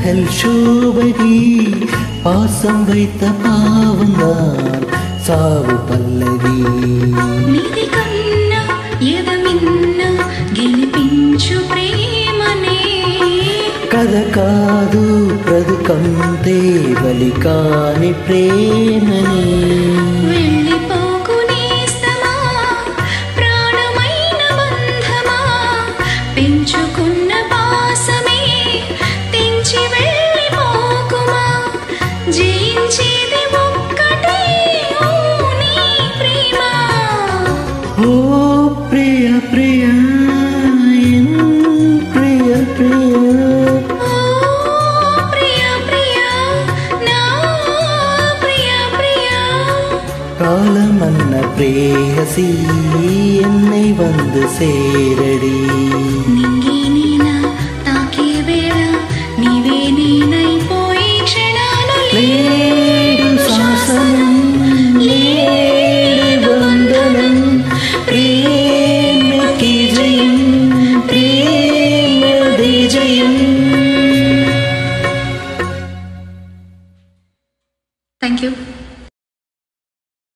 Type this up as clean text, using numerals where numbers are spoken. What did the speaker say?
மகள் சோபகி பாசம் வைத்த பாவந்தான் சாவு பல்லவி నీది కన్నా ఎదమిన్న గెలిపించు ప్రేమనే కథ కాదు బ్రతుకంతే బలి కాని ప్రేమనే వెళ్ళిపోకునేస్తమా ప్రాణమైన బంధమా పెంచుకున్న పాసమే తెంచి వెళ్ళిపోకుమా జయించేది ఒక్కటే ఓ నీ ప్రేమ ఓ ప్రియ ప్రియ ప్రియ ప్రియ ఓ ప్రియ ప్రియ నా ప్రియ ప్రియ காலமன்ன பிரேயசி என்னை வந்து சேரடி